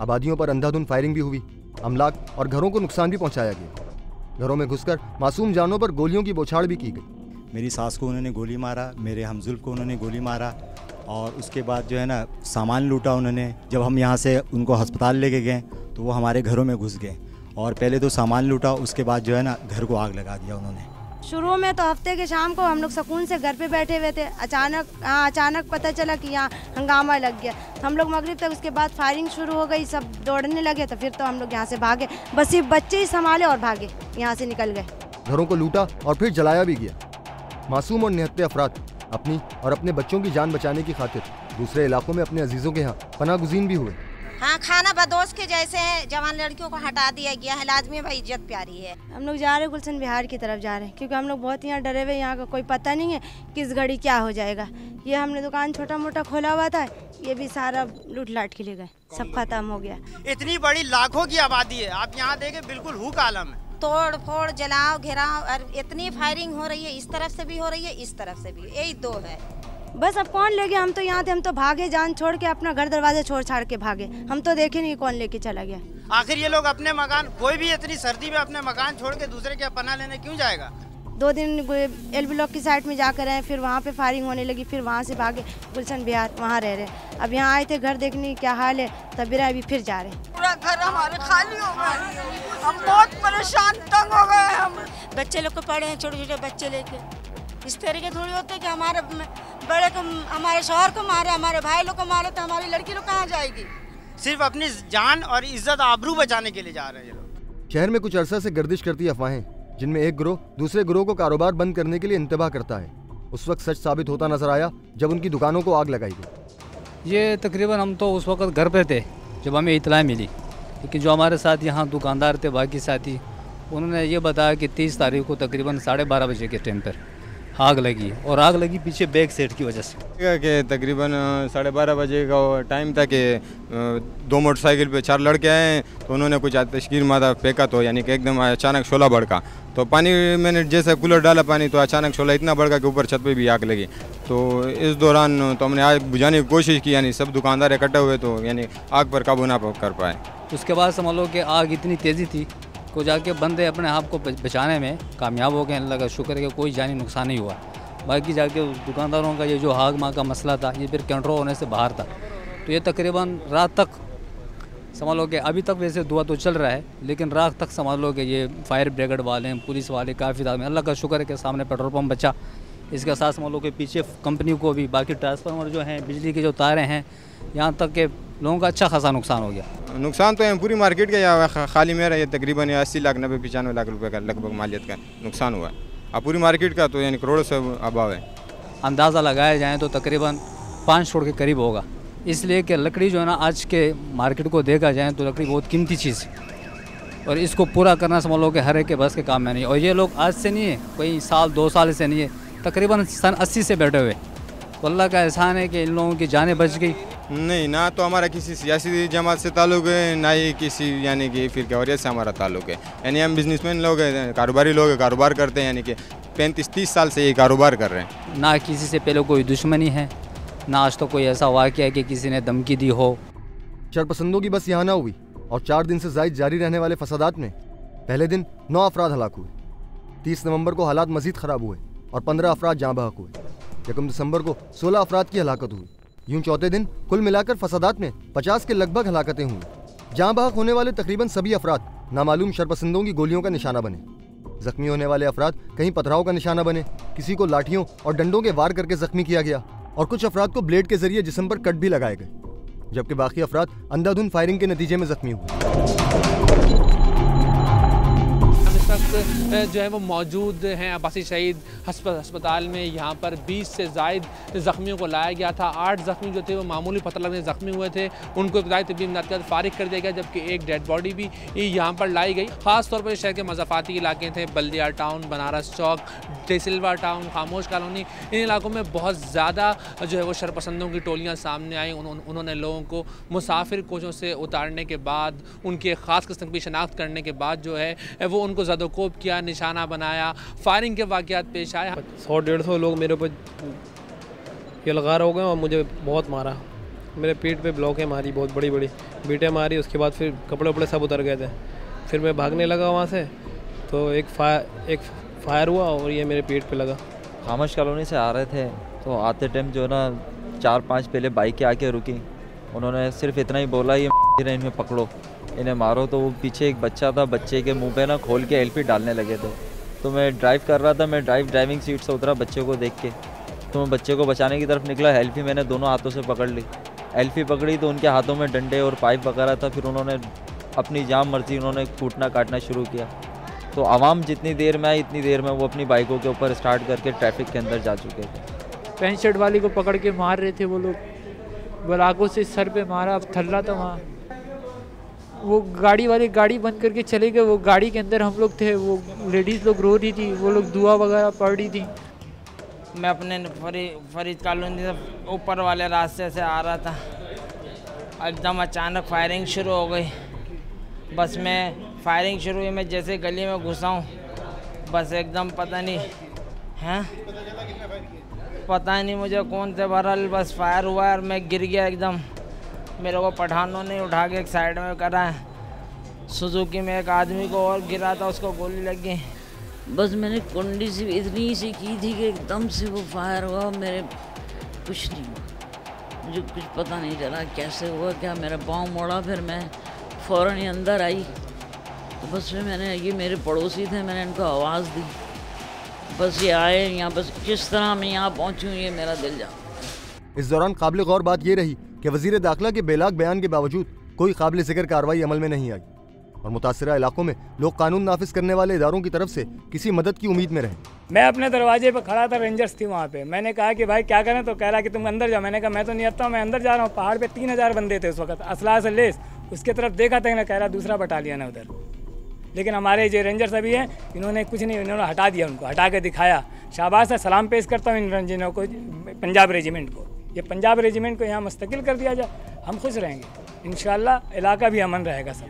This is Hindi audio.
आबादियों पर अंधाधुंध फायरिंग भी हुई। अमलाक और घरों को नुकसान भी पहुंचाया गया। घरों में घुसकर मासूम जानों पर गोलियों की बौछार भी की गई। मेरी सास को उन्होंने गोली मारा, मेरे हमजुल्फ को उन्होंने गोली मारा और उसके बाद जो है ना सामान लूटा उन्होंने। जब हम यहाँ से उनको अस्पताल लेके गए तो वो हमारे घरों में घुस गए और पहले तो सामान लूटा, उसके बाद जो है ना घर को आग लगा दिया उन्होंने। शुरू में तो हफ्ते के शाम को हम लोग सुकून से घर पे बैठे हुए थे। अचानक पता चला कि यहाँ हंगामा लग गया। हम लोग मगरिब तक, उसके बाद फायरिंग शुरू हो गई, सब दौड़ने लगे। तो फिर तो हम लोग यहाँ से भागे, बस सिर्फ बच्चे ही संभाले और भागे, यहाँ से निकल गए। घरों को लूटा और फिर जलाया भी गया। मासूम और निहत्ते अफराद अपनी और अपने बच्चों की जान बचाने की खातिर दूसरे इलाकों में अपने अजीजों के यहाँ पनागुज़ीन भी हुए। हाँ, खाना बदोश के जैसे है, जवान लड़कियों को हटा दिया गया है। लाजमी भाई इज्जत प्यारी है। हम लोग जा रहे हैं गुलशन बिहार की तरफ जा रहे हैं, क्योंकि हम लोग बहुत यहाँ डरे हुए। यहाँ का कोई पता नहीं है किस घड़ी क्या हो जाएगा। ये हमने दुकान छोटा मोटा खोला हुआ था, ये भी सारा लूट लाट के ले गए, सब खत्म हो गया। इतनी बड़ी लाखों की आबादी है, आप यहाँ देखें बिल्कुल हुक आलम है। तोड़ फोड़, जलाओ, घेराव और इतनी फायरिंग हो रही है, इस तरफ से भी हो रही है, इस तरफ से भी, यही दो है। बस अब कौन ले गया? हम तो यहाँ थे, हम तो भागे, जान छोड़ के अपना घर दरवाजे छोड़ छाड़ के भागे। हम तो देखे नहीं कौन लेके चला गया। आखिर ये लोग अपने मकान, कोई भी इतनी सर्दी में अपने मकान छोड़ के दूसरे के पनाह लेने क्यों जाएगा? 2 दिन एल ब्लॉक की साइड में जाकर रहे, फिर वहाँ पे फायरिंग होने लगी, फिर वहाँ से भागे गुलशन बिहार, वहाँ रह रहे। अब यहाँ आए थे घर देखने की क्या हाल है, तब अभी फिर जा रहे। पूरा घर हमारे खाली हो गए, हम बहुत परेशान तंग हो गए। हम बच्चे लोग को पड़े हैं, छोटे छोटे बच्चे लेके। इस तरीके थोड़ी होते कि हमारे बड़े को, हमारे शौहर को मारे, हमारे भाई लोग को मारे, तो हमारी लड़की लोग कहाँ जाएगी? सिर्फ अपनी जान और इज्जत आबरू बचाने के लिए जा रहे हैं ये लोग। शहर में कुछ अरसा से गर्दिश करती अफवाहें, जिनमें एक गिरोह दूसरे गिरोह को कारोबार बंद करने के लिए इंतबाह करता है, उस वक्त सच साबित होता नजर आया जब उनकी दुकानों को आग लगाई गई। ये तकरीबन हम तो उस वक्त घर पे थे जब हमें इत्तला मिली, लेकिन जो हमारे साथ यहाँ दुकानदार थे, बाकी साथी, उन्होंने ये बताया कि 30 तारीख को तकरीबन 12:30 बजे के टाइम पर आग लगी, और आग लगी पीछे बैक सेट की वजह से। कि तकरीबन 12:30 बजे का टाइम था कि 2 मोटरसाइकिल पे 4 लड़के आए, तो उन्होंने कुछ तशकीर मादा फेंका, तो यानी कि एकदम अचानक शोला भड़का। तो पानी मैंने जैसे कूलर डाला पानी, तो अचानक शोला इतना भड़का कि ऊपर छत पे भी आग लगी। तो इस दौरान तो हमने आग बुझाने की कोशिश की, यानी सब दुकानदार इकट्ठे हुए, तो यानी आग पर काबू ना कर पाए। उसके बाद समझ लो कि आग इतनी तेज़ी थी को जाके बंदे अपने आप को बचाने में कामयाब हो गए। अल्लाह का शुक्र है कि कोई जानी नुकसान नहीं हुआ। बाकी जाके उस दुकानदारों का ये जो आग माँ का मसला था, ये फिर कंट्रोल होने से बाहर था। तो ये तकरीबन रात तक समझ लो कि अभी तक वैसे दुआ तो चल रहा है, लेकिन रात तक समझ लो कि ये फायर ब्रिगेड वाले, पुलिस वाले काफ़ी में, अल्लाह का शुक्र है कि सामने पेट्रोल पंप बचा। इसके साथ समझ लो कि पीछे कंपनी को भी, बाकी ट्रांसफार्मर जो हैं, बिजली की जो तारें हैं, यहाँ तक के लोगों का अच्छा खासा नुकसान हो गया। नुकसान तो पूरी मार्केट का या खाली मेरा ये तकरीबन 80 लाख 90-95 लाख रुपए का लगभग मालियत का नुकसान हुआ है। अब पूरी मार्केट का तो यानी करोड़ों से अभाव है। अंदाज़ा लगाया जाए तो तकरीबन 5 करोड़ के करीब होगा, इसलिए कि लकड़ी जो है ना, आज के मार्केट को देखा जाए तो लकड़ी बहुत कीमती चीज़ है, और इसको पूरा करना समझ लो कि हर एक के बस के काम में नहीं। और ये लोग आज से नहीं है, कोई साल 2 साल से नहीं है, तकरीबन सन 80 से बैठे हुए। तो अल्लाह का एहसान है कि इन लोगों की जानें बच गई। नहीं, ना तो हमारा किसी सियासी जमात से ताल्लुक़ है, ना ही किसी यानी कि फिर वरीयत से हमारा ताल्लुक़ है। यानी हम बिजनेसमैन लोग हैं, कारोबारी लोग हैं, कारोबार करते हैं, यानी कि 35-30 साल से ये कारोबार कर रहे हैं। ना किसी से पहले कोई दुश्मनी है, ना आज तो कोई ऐसा वाक़या है कि किसी ने धमकी दी हो। शरपसंदों की बस यहाँ ना हुई, और 4 दिन से ज़ायद जारी रहने वाले फसादात में पहले दिन 9 अफराद हलाक हुए। 30 नवंबर को हालात मज़ीद ख़राब हुए और 15 अफराद जाँ बहक हुए। 1 दिसंबर को 16 अफराद की हलाकत हुई। यूं चौथे दिन कुल मिलाकर फसादात में 50 के लगभग हलाकतें हुई। जाँ बहक होने वाले तकरीबन सभी अफराद नामालूम शरपसंदों की गोलियों का निशाना बने। जख्मी होने वाले अफराद कहीं पथराव का निशाना बने, किसी को लाठियों और डंडों के वार करके जख्मी किया गया, और कुछ अफराद को ब्लेड के जरिए जिस्म पर कट भी लगाए गए, जबकि बाकी अफराद अंधाधुंध फायरिंग के नतीजे में जख्मी हुए। जो है वो मौजूद हैं अब्बासी शहीद अस्पताल में। यहाँ पर 20 से ज़ायद ज़ख्मियों को लाया गया था। 8 ज़ख्मी जो थे वो मामूली पत्थर लगने ज़ख्मी हुए थे, उनको इब्तदाई तबीबी इमदाद के बाद फारिग कर दिया गया, जबकि एक डेड बॉडी भी यहाँ पर लाई गई। ख़ास तौर पर शहर के मज़ाफ़ाती इलाके थे, बल्दिया टाउन, बनारस चौक, डेसिल्वा टाउन, खामोश कॉलोनी, इन इलाकों में बहुत ज़्यादा जो है वो शरपसंदों की टोलियाँ सामने आई। उन्होंने लोगों को मुसाफिर कोचों से उतारने के बाद, उनकी ख़ास किस्म की शनाख्त करने के बाद जो है वो उनको ज़दोकोब किया, निशाना बनाया, फायरिंग के वाक़यात पेश आए। 100-150 लोग मेरे ऊपर ये लगा रहे हो गए और मुझे बहुत मारा। मेरे पीठ पे ब्लॉक है मारी, बहुत बड़ी बड़ी बीटें मारी। उसके बाद फिर कपड़े वपड़े सब उतर गए थे। फिर मैं भागने लगा वहाँ से, तो एक फायर हुआ और ये मेरे पीठ पे लगा। खामोश कॉलोनी से आ रहे थे, तो आते टाइम जो है ना 4-5 पहले बाइकें आके रुकी। उन्होंने सिर्फ इतना ही बोला, ये इन्हें पकड़ो, इन्हें मारो। तो वो पीछे एक बच्चा था, बच्चे के मुंह पे ना खोल के एलपी डालने लगे थे। तो मैं ड्राइव कर रहा था, मैं ड्राइविंग सीट से उतरा बच्चे को देख के, तो मैं बच्चे को बचाने की तरफ निकला। एलपी मैंने दोनों हाथों से पकड़ ली। एलपी पकड़ी तो उनके हाथों में डंडे और पाइप वगैरह था। फिर उन्होंने अपनी जाम मर्जी उन्होंने कूटना काटना शुरू किया। तो आवाम जितनी देर में आई इतनी देर में वो अपनी बाइकों के ऊपर स्टार्ट करके ट्रैफिक के अंदर जा चुके थे। पैंट शर्ट वाली को पकड़ के मार रहे थे वो लोग, बलाकों से सर पे मारा, थल्ला था वहाँ। वो गाड़ी वाले गाड़ी बंद करके चले गए। वो गाड़ी के अंदर हम लोग थे, वो लेडीज़ लोग रो रही थी, वो लोग दुआ वगैरह पढ़ रही थी। मैं अपने फरीद कॉलोनी से ऊपर वाले रास्ते से आ रहा था, एकदम अचानक फायरिंग शुरू हो गई। बस मैं फायरिंग शुरू हुई, मैं जैसे गली में घुसा हूँ, बस एकदम पता नहीं मुझे कौन से बहरहाल बस फायर हुआ और मैं गिर गया एकदम। मेरे को पठानों ने उठा के एक साइड में करा है। सुजुकी में एक आदमी को और गिरा था, उसको गोली लगी। बस मैंने कुंडी से इतनी सी की थी कि एकदम से वो फायर हुआ। मेरे कुछ नहीं हुआ, मुझे कुछ पता नहीं चला कैसे हुआ क्या। मेरा पाँव मोड़ा, फिर मैं फ़ौरन ही अंदर आई। तो बस फिर मैंने, ये मेरे पड़ोसी थे, मैंने इनको आवाज़ दी, बस ये आए यहाँ। बस किस तरह मैं यहाँ पहुँचूँ ये मेरा दिल जान। इस दौरान काबिल गौर बात ये रही कि वज़ीर दाखिला के बेलाग बयान के बावजूद कोई काबिल ज़िक्र कार्रवाई अमल में नहीं आई और मुतासरा इलाकों में लोग कानून नाफिज करने वाले इदारों की तरफ से किसी मदद की उम्मीद में रहे। मैं अपने दरवाजे पर खड़ा था, रेंजर्स थी वहाँ पे। मैंने कहा कि भाई क्या करें, तो कह रहा कि तुम अंदर जाओ। मैंने कहा मैं तो नहीं आता हूँ, मैं अंदर जा रहा हूँ। पहाड़ पे 3000 बंदे थे उस वक्त, असला से लेस। उसके तरफ देखा था, कह रहा दूसरा बटालियन है उधर। लेकिन हमारे जो रेंजर्स अभी हैं, इन्होंने कुछ नहीं, इन्होंने हटा दिया, उनको हटा के दिखाया। शाबाश है, सलाम पेश करता हूँ इन रंजनों को, पंजाब रेजिमेंट को। ये पंजाब रेजिमेंट को यहाँ मुस्तकिल कर दिया जाए, हम खुश रहेंगे इंशाअल्लाह। इलाका भी अमन रहेगा सब।